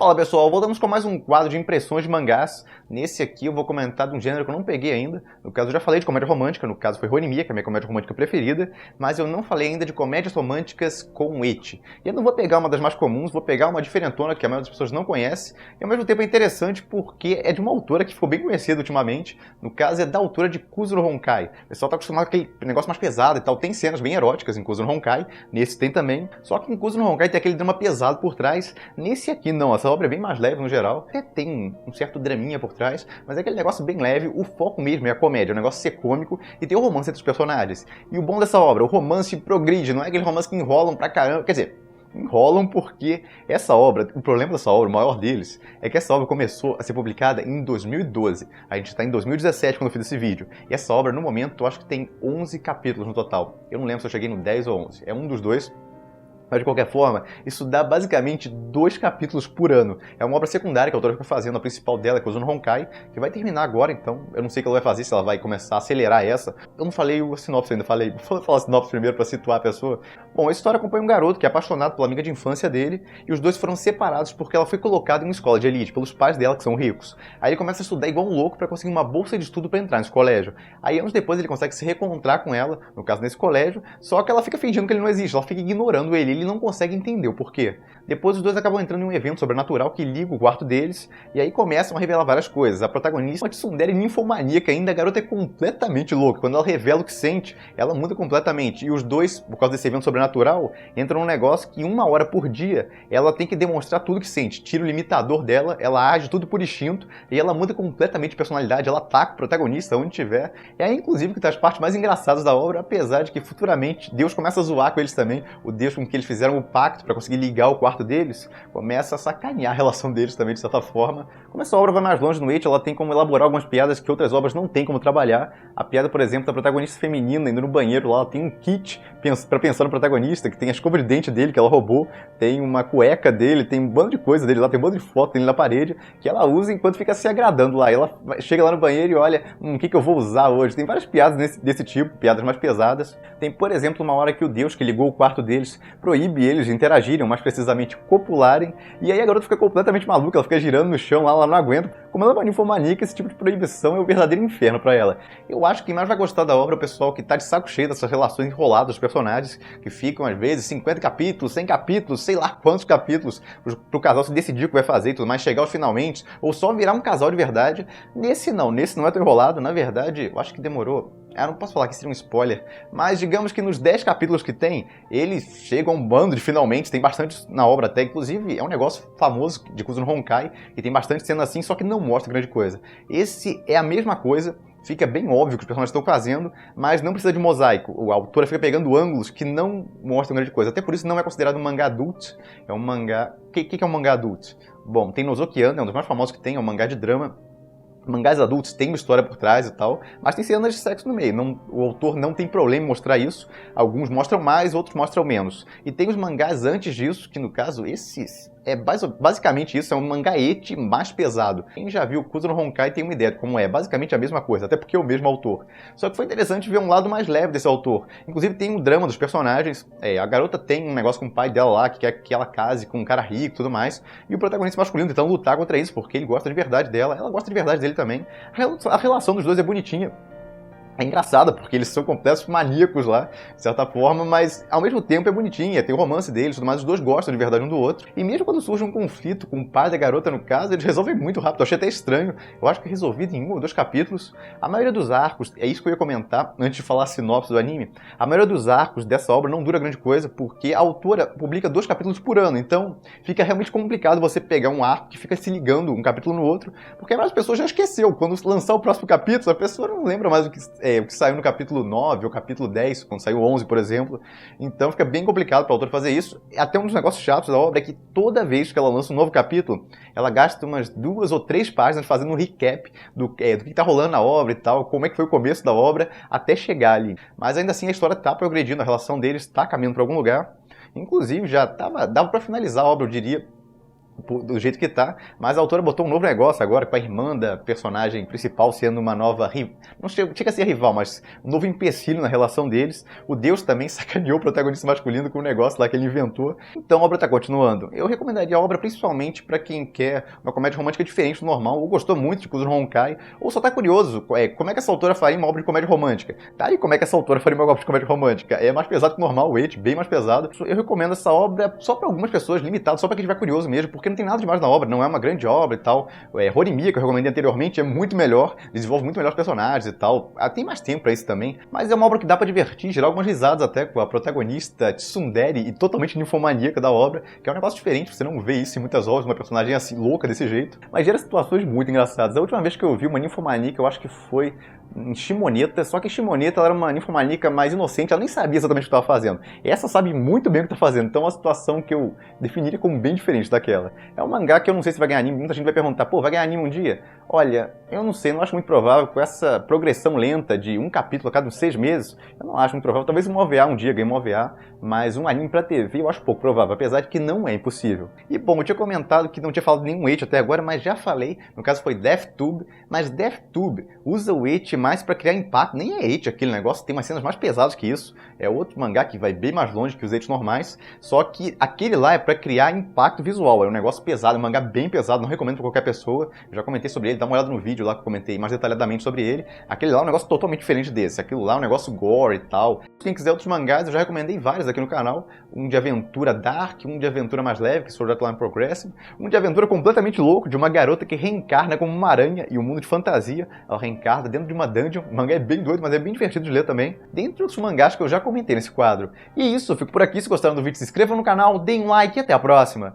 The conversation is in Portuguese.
Fala pessoal, voltamos com mais um quadro de impressões de mangás. Nesse aqui eu vou comentar de um gênero que eu não peguei ainda. No caso eu já falei de comédia romântica, no caso foi Horimiya, que é a minha comédia romântica preferida. Mas eu não falei ainda de comédias românticas com ecchi. E eu não vou pegar uma das mais comuns, vou pegar uma diferentona que a maioria das pessoas não conhece. E ao mesmo tempo é interessante porque é de uma autora que ficou bem conhecida ultimamente. No caso é da autora de Kuzuru Honkai. O pessoal tá acostumado com aquele negócio mais pesado e tal. Tem cenas bem eróticas em Kuzuru Honkai, nesse tem também. Só que em Kuzuru Honkai tem aquele drama pesado por trás. Nesse aqui não, essa obra é bem mais leve no geral. Até tem um certo draminha por trás, mas é aquele negócio bem leve. O foco mesmo é a comédia, o negócio ser cômico e tem o romance entre os personagens. E o bom dessa obra, o romance progride, não é aquele romance que enrolam pra caramba. Quer dizer, enrolam porque essa obra, o problema dessa obra, o maior deles, é que essa obra começou a ser publicada em 2012. A gente está em 2017 quando eu fiz esse vídeo. E essa obra, no momento, eu acho que tem 11 capítulos no total. Eu não lembro se eu cheguei no 10 ou 11. É um dos dois. Mas, de qualquer forma, isso dá basicamente 2 capítulos por ano. É uma obra secundária que a autora fica fazendo, a principal dela é Kuzuru Honkai, que vai terminar agora, então eu não sei o que ela vai fazer, se ela vai começar a acelerar essa. Eu não falei o sinopse ainda, vou falar a sinopse primeiro para situar a pessoa. Bom, a história acompanha um garoto que é apaixonado pela amiga de infância dele, e os dois foram separados porque ela foi colocada em uma escola de elite, pelos pais dela, que são ricos. Aí ele começa a estudar igual um louco para conseguir uma bolsa de estudo para entrar nesse colégio. Aí anos depois ele consegue se reencontrar com ela, no caso nesse colégio, só que ela fica fingindo que ele não existe, ela fica ignorando ele não consegue entender o porquê. Depois os dois acabam entrando em um evento sobrenatural que liga o quarto deles, e aí começam a revelar várias coisas. A protagonista é uma tsundere ninfomaníaca ainda, a garota é completamente louca. Quando ela revela o que sente, ela muda completamente. E os dois, por causa desse evento sobrenatural, entram num negócio que 1 hora por dia ela tem que demonstrar tudo que sente. Tira o limitador dela, ela age tudo por instinto, e ela muda completamente de personalidade, ela ataca o protagonista onde tiver. É aí, inclusive, que tá as partes mais engraçadas da obra, apesar de que futuramente Deus começa a zoar com eles também. O Deus com que eles fizeram o pacto para conseguir ligar o quarto deles, começa a sacanear a relação deles também, de certa forma. Como essa obra vai mais longe no ecchi, ela tem como elaborar algumas piadas que outras obras não têm como trabalhar. A piada, por exemplo, da protagonista feminina indo no banheiro lá, ela tem um kit para pensar no protagonista, que tem a escova de dente dele, que ela roubou, tem uma cueca dele, tem um bando de coisa dele lá, tem um bando de foto dele na parede, que ela usa enquanto fica se agradando lá. Ela chega lá no banheiro e olha, o que eu vou usar hoje? Tem várias piadas desse tipo, piadas mais pesadas. Tem, por exemplo, uma hora que o Deus que ligou o quarto deles proíbe eles de interagirem, mais precisamente copularem, e aí a garota fica completamente maluca, ela fica girando no chão lá, ela não aguenta. Como ela é uma ninfomaníaca, esse tipo de proibição é o verdadeiro inferno pra ela. Eu acho que quem mais vai gostar da obra é o pessoal que tá de saco cheio dessas relações enroladas dos personagens, que ficam às vezes 50 capítulos, 100 capítulos, sei lá quantos capítulos, pro casal se decidir o que vai fazer e tudo mais, chegar aos finalmente, ou só virar um casal de verdade. Nesse não é tão enrolado, na verdade, eu acho que demorou. Eu não posso falar que seria um spoiler, mas digamos que nos 10 capítulos que tem, eles chegam a um bando de finalmente, tem bastante na obra até, inclusive é um negócio famoso de Kuzuru Honkai, e tem bastante cena assim, só que não mostra grande coisa. Esse é a mesma coisa, fica bem óbvio que os personagens estão fazendo, mas não precisa de mosaico. A autora fica pegando ângulos que não mostram grande coisa, até por isso não é considerado um mangá adult, é um mangá... O que é um mangá adult? Bom, tem Nozokiana, é um dos mais famosos que tem, é um mangá de drama. Mangás adultos têm uma história por trás e tal, mas tem cenas de sexo no meio. O autor não tem problema em mostrar isso. Alguns mostram mais, outros mostram menos. E tem os mangás antes disso, que no caso, esses... basicamente isso, é um mangá ecchi mais pesado. Quem já viu Kuzuru Honkai tem uma ideia de como é. Basicamente a mesma coisa, até porque é o mesmo autor. Só que foi interessante ver um lado mais leve desse autor. Inclusive tem um drama dos personagens. A garota tem um negócio com o pai dela lá, que quer que ela case com um cara rico e tudo mais. E o protagonista masculino tentando lutar contra isso, porque ele gosta de verdade dela, ela gosta de verdade dele também. A relação dos dois é bonitinha. É engraçada, porque eles são completos maníacos lá, de certa forma, mas ao mesmo tempo é bonitinha, tem o romance deles, tudo mais, os dois gostam de verdade um do outro. E mesmo quando surge um conflito com o pai da garota, no caso, eles resolvem muito rápido. Eu achei até estranho, eu acho que é resolvido em 1 ou 2 capítulos. A maioria dos arcos, é isso que eu ia comentar antes de falar a sinopse do anime, a maioria dos arcos dessa obra não dura grande coisa, porque a autora publica 2 capítulos por ano, então fica realmente complicado você pegar um arco que fica se ligando um capítulo no outro, porque a maioria das pessoas já esqueceu. Quando lançar o próximo capítulo, a pessoa não lembra mais o que saiu no capítulo 9 ou capítulo 10, quando saiu 11, por exemplo. Então fica bem complicado para a autora fazer isso. Até um dos negócios chatos da obra é que toda vez que ela lança um novo capítulo, ela gasta umas 2 ou 3 páginas fazendo um recap do que está rolando na obra e tal, como é que foi o começo da obra, até chegar ali. Mas ainda assim a história está progredindo, a relação deles está caminhando para algum lugar. Inclusive já dava para finalizar a obra, eu diria. do jeito que tá, mas a autora botou um novo negócio agora, com a irmã da personagem principal sendo uma nova não chega a ser rival, mas um novo empecilho na relação deles. O Deus também sacaneou o protagonista masculino com um negócio lá que ele inventou. Então a obra tá continuando. Eu recomendaria a obra principalmente para quem quer uma comédia romântica diferente do normal, ou gostou muito de Kuzuro Honkai, ou só tá curioso, como é que essa autora faria uma obra de comédia romântica? Tá aí como é que essa autora faria uma obra de comédia romântica? É mais pesado que o normal, o It, bem mais pesado. Eu recomendo essa obra só para algumas pessoas, limitado, só para quem estiver curioso mesmo, porque não tem nada demais na obra, não é uma grande obra e tal. Horimiya, que eu recomendei anteriormente, é muito melhor, desenvolve muito melhor os personagens e tal. Tem mais tempo pra isso também, mas é uma obra que dá pra divertir, gerar algumas risadas até com a protagonista tsundere e totalmente ninfomaníaca da obra, que é um negócio diferente, você não vê isso em muitas obras, uma personagem assim, louca desse jeito, mas gera situações muito engraçadas. A última vez que eu vi uma ninfomaníaca, eu acho que foi em Shimoneta, só que Shimoneta ela era uma ninfomaníaca mais inocente, ela nem sabia exatamente o que estava fazendo. Essa sabe muito bem o que está fazendo, então é uma situação que eu definiria como bem diferente daquela. É um mangá que eu não sei se vai ganhar anime, muita gente vai perguntar, pô, vai ganhar anime um dia? Olha, eu não sei, não acho muito provável, com essa progressão lenta de um capítulo a cada uns 6 meses, eu não acho muito provável, talvez um OVA um dia ganhe um OVA, mas um anime pra TV eu acho pouco provável, apesar de que não é impossível. E bom, eu tinha comentado que não tinha falado nenhum eit até agora, mas já falei, no caso foi DeathTube, mas DeathTube usa o eit mais pra criar impacto, nem é eit aquele negócio, tem umas cenas mais pesadas que isso, é outro mangá que vai bem mais longe que os eits normais, só que aquele lá é pra criar impacto visual, é um negócio pesado, é um mangá bem pesado, não recomendo pra qualquer pessoa, eu já comentei sobre ele, dá uma olhada no vídeo lá que eu comentei mais detalhadamente sobre ele, aquele lá é um negócio totalmente diferente desse, aquilo lá é um negócio gore e tal. Quem quiser outros mangás, eu já recomendei vários aqui no canal, um de aventura dark, um de aventura mais leve, que é Sword Art Online Progressive, um de aventura completamente louco, de uma garota que reencarna como uma aranha e um mundo de fantasia, ela reencarna dentro de uma dungeon, o mangá é bem doido, mas é bem divertido de ler também, dentre outros mangás que eu já comentei nesse quadro. E é isso, eu fico por aqui, se gostaram do vídeo se inscrevam no canal, deem um like e até a próxima!